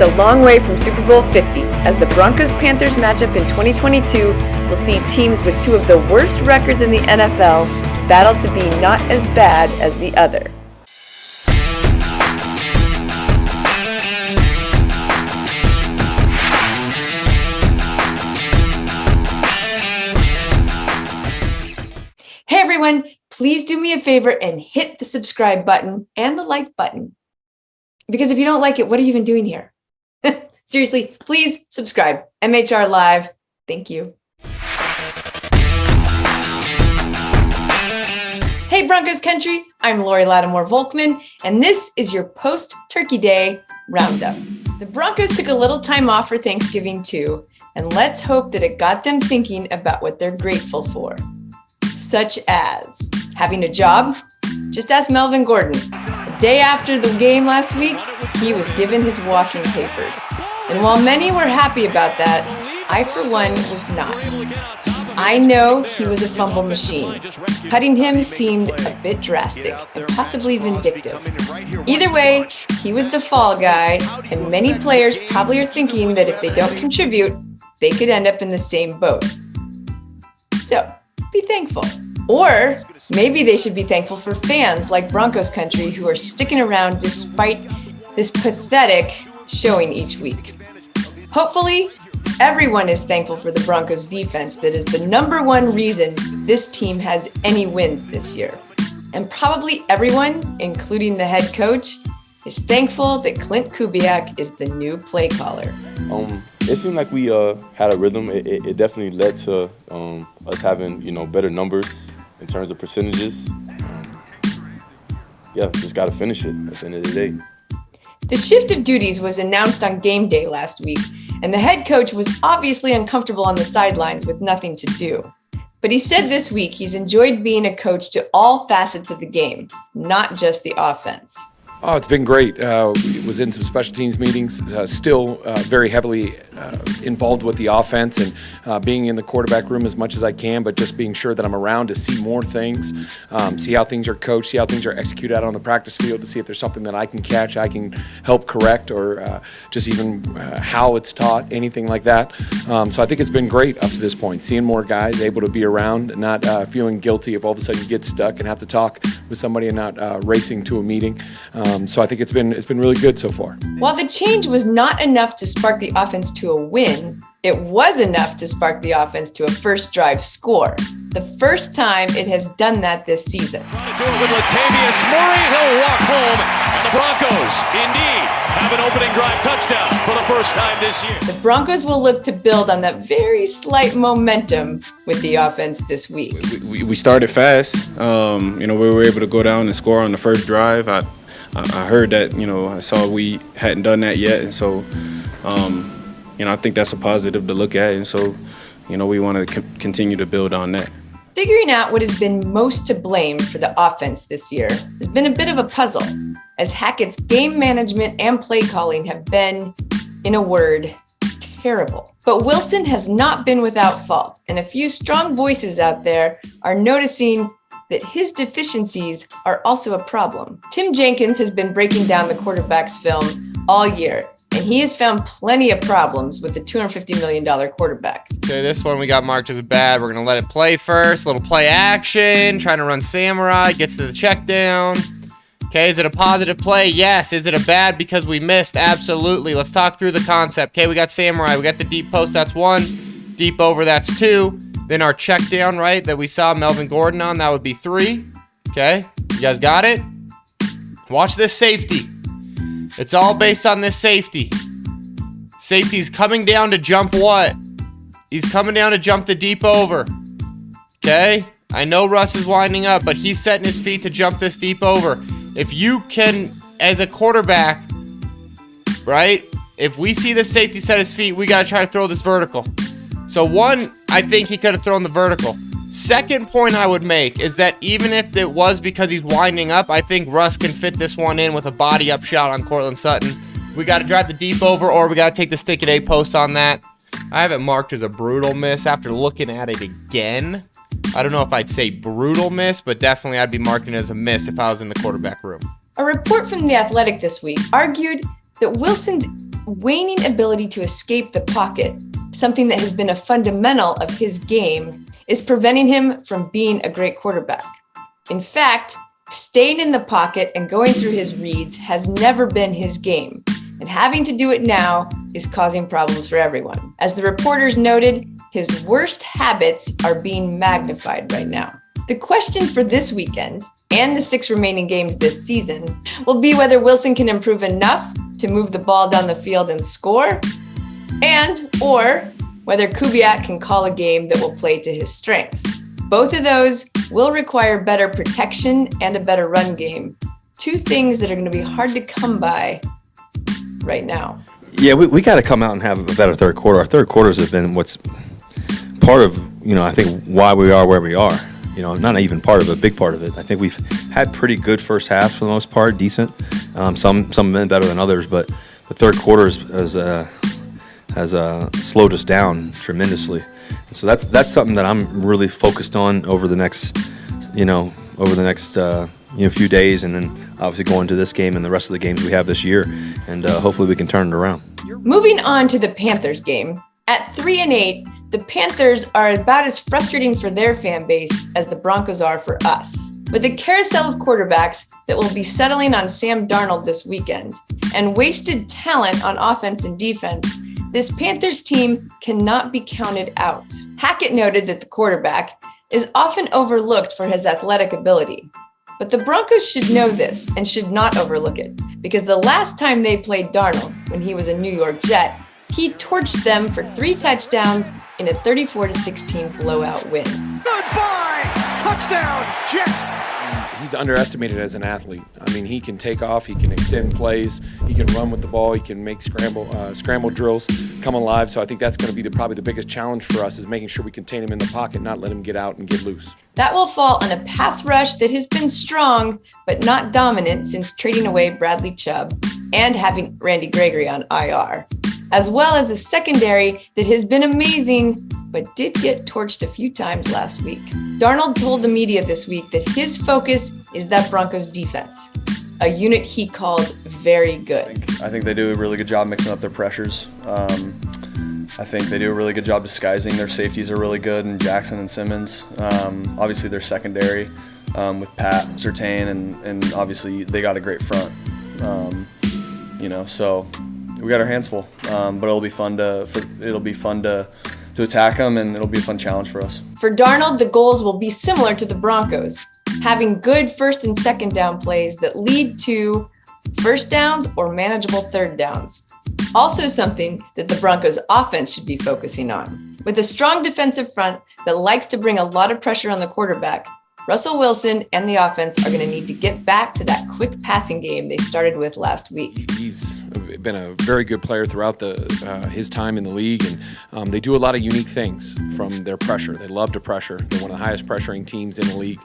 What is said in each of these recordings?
It's a long way from Super Bowl 50, as the Broncos-Panthers matchup in 2022 will see teams with two of the worst records in the NFL battle to be not as bad as the other. Hey everyone, please do me a favor and hit the subscribe button and the like button. Because if you don't like it, what are you even doing here? Seriously, please subscribe. MHR Live. Thank you. Hey Broncos country, I'm Lori Lattimore-Volkman, and this is your post-Turkey Day roundup. The Broncos took a little time off for Thanksgiving too, and let's hope that it got them thinking about what they're grateful for. Such as having a job. Just ask Melvin Gordon. The day after the game last week, he was given his walking papers. And while many were happy about that, I for one was not. I know he was a fumble machine. Cutting him seemed a bit drastic and possibly vindictive. Either way, he was the fall guy, and many players probably are thinking that if they don't contribute, they could end up in the same boat. So, be thankful. Or maybe they should be thankful for fans like Broncos country who are sticking around despite this pathetic showing each week. Hopefully, everyone is thankful for the Broncos defense that is the number one reason this team has any wins this year. And probably everyone, including the head coach, is thankful that Clint Kubiak is the new play caller. It seemed like we had a rhythm. It definitely led to us having, better numbers in terms of percentages. Just got to finish it at the end of the day. The shift of duties was announced on game day last week, and the head coach was obviously uncomfortable on the sidelines with nothing to do. But he said this week he's enjoyed being a coach to all facets of the game, not just the offense. Oh, it's been great. Was in some special teams meetings, still very heavily involved with the offense and being in the quarterback room as much as I can, but just being sure that I'm around to see more things, see how things are coached, see how things are executed out on the practice field, to see if there's something that I can catch, I can help correct, or just even how it's taught, anything like that. So I think it's been great up to this point, seeing more guys able to be around, not feeling guilty if all of a sudden you get stuck and have to talk with somebody and not racing to a meeting. So I think it's been really good so far. While the change was not enough to spark the offense to a win, it was enough to spark the offense to a first drive score. The first time it has done that this season. Trying to do it with Latavius Murray. He'll walk home, and the Broncos indeed have an opening drive touchdown for the first time this year. The Broncos will look to build on that very slight momentum with the offense this week. We started fast. We were able to go down and score on the first drive. I heard that, I saw we hadn't done that yet. And so, I think that's a positive to look at. And so, we want to continue to build on that. Figuring out what has been most to blame for the offense this year has been a bit of a puzzle, as Hackett's game management and play calling have been, in a word, terrible. But Wilson has not been without fault, and a few strong voices out there are noticing that his deficiencies are also a problem. Tim Jenkins has been breaking down the quarterback's film all year, and he has found plenty of problems with the $250 million quarterback. Okay, this one we got marked as bad. We're going to let it play first. A little play action, trying to run Samurai, gets to the check down. Okay, is it a positive play? Yes. Is it a bad because we missed? Absolutely. Let's talk through the concept. Okay, we got Samurai. We got the deep post. That's one. Deep over, that's two. Then our check down, right, that we saw Melvin Gordon on, that would be three. Okay, you guys got it? Watch this safety. It's all based on this safety. Safety's coming down to jump what? He's coming down to jump the deep over. Okay, I know Russ is winding up, but he's setting his feet to jump this deep over. If you can, as a quarterback, right, if we see the safety set his feet, we got to try to throw this vertical. So one, I think he could have thrown the vertical. Second point I would make is that even if it was because he's winding up, I think Russ can fit this one in with a body up shot on Cortland Sutton. We got to drive the deep over, or we got to take the stick at 8 post on that. I have it marked as a brutal miss after looking at it again. I don't know if I'd say brutal miss, but definitely I'd be marking it as a miss if I was in the quarterback room. A report from The Athletic this week argued that Wilson's waning ability to escape the pocket, something that has been a fundamental of his game, is preventing him from being a great quarterback. In fact, staying in the pocket and going through his reads has never been his game, and having to do it now is causing problems for everyone. As the reporters noted, his worst habits are being magnified right now. The question for this weekend and the 6 remaining games this season will be whether Wilson can improve enough to move the ball down the field and score, or whether Kubiak can call a game that will play to his strengths. Both of those will require better protection and a better run game. 2 things that are going to be hard to come by right now. Yeah, we got to come out and have a better third quarter. Our third quarters have been what's part of, I think why we are where we are. Not even part of it, a big part of it. I think we've had pretty good first halves for the most part, decent. Some have been better than others, but the third quarter has slowed us down tremendously. And so that's something that I'm really focused on over the next few days, and then obviously going to this game and the rest of the games we have this year, and hopefully we can turn it around. Moving on to the Panthers game. At 3-8, the Panthers are about as frustrating for their fan base as the Broncos are for us. With a carousel of quarterbacks that will be settling on Sam Darnold this weekend, and wasted talent on offense and defense, this Panthers team cannot be counted out. Hackett noted that the quarterback is often overlooked for his athletic ability. But the Broncos should know this and should not overlook it, because the last time they played Darnold, when he was a New York Jet, he torched them for 3 touchdowns in a 34-16 blowout win. Goodbye! Touchdown, Jets! He's underestimated as an athlete. I mean, he can take off, he can extend plays, he can run with the ball, he can make scramble drills come alive. So I think that's going to be probably the biggest challenge for us, is making sure we contain him in the pocket, not let him get out and get loose. That will fall on a pass rush that has been strong but not dominant since trading away Bradley Chubb and having Randy Gregory on IR, as well as a secondary that has been amazing but did get torched a few times last week. Darnold told the media this week that his focus is that Broncos defense, a unit he called very good. I think they do a really good job mixing up their pressures. I think they do a really good job disguising. Their safeties are really good, and Jackson and Simmons. Obviously, their secondary with Pat Surtain, and obviously they got a great front. So we got our hands full, but it'll be fun to attack them, and it'll be a fun challenge for us. For Darnold, the goals will be similar to the Broncos, having good first and second down plays that lead to first downs or manageable third downs. Also something that the Broncos offense should be focusing on. With a strong defensive front that likes to bring a lot of pressure on the quarterback, Russell Wilson and the offense are going to need to get back to that quick passing game they started with last week. He's been a very good player throughout his time in the league, and they do a lot of unique things from their pressure. They love to pressure. They're one of the highest pressuring teams in the league.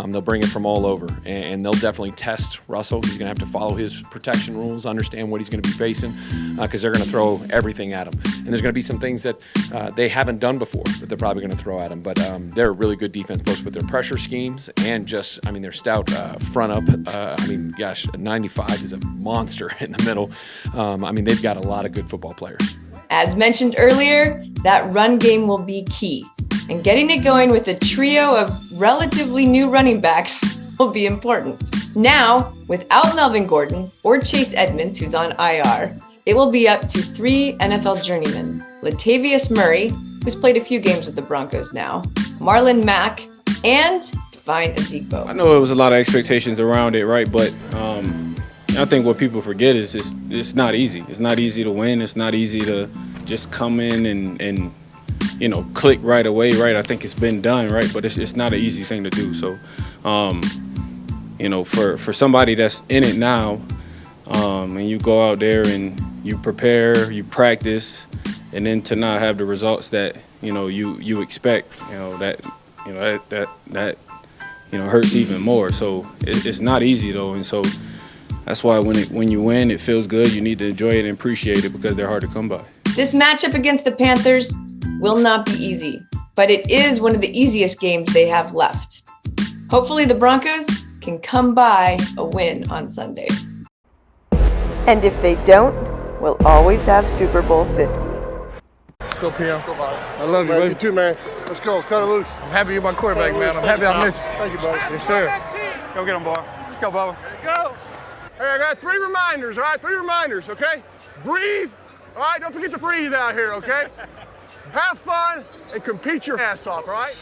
They'll bring it from all over, and they'll definitely test Russell. He's going to have to follow his protection rules, understand what he's going to be facing, because they're going to throw everything at him. And there's going to be some things that they haven't done before that they're probably going to throw at him. But they're a really good defense, both with their pressure schemes and just, their stout front up. 95 is a monster in the middle. They've got a lot of good football players. As mentioned earlier, that run game will be key, and getting it going with a trio of relatively new running backs will be important. Now, without Melvin Gordon or Chase Edmonds, who's on IR, it will be up to 3 NFL journeymen: Latavius Murray, who's played a few games with the Broncos now, Marlon Mack, and Devine Ezekbo. I know it was a lot of expectations around it, right? But I think what people forget is it's not easy. It's not easy to win. It's not easy to just come in and click right away, right? I think it's been done, right? But it's not an easy thing to do. So, for somebody that's in it now, and you go out there and you prepare, you practice, and then to not have the results that you expect, that hurts even more. So it's not easy though, and so that's why when you win, it feels good. You need to enjoy it and appreciate it, because they're hard to come by. This matchup against the Panthers will not be easy, but it is one of the easiest games they have left. Hopefully the Broncos can come by a win on Sunday. And if they don't, we'll always have Super Bowl 50. Let's go, PM. I love you, buddy. You too, man. Let's go. Cut it loose. I'm happy you're my quarterback, man. I'm happy I missed you. Thank you, buddy. Yes, sir. Go get him, boy. Let's go, Bubba. Go. Hey, I got 3 reminders, all right? 3 reminders, okay? Breathe. All right, don't forget to breathe out here, okay? Have fun and compete your ass off, all right?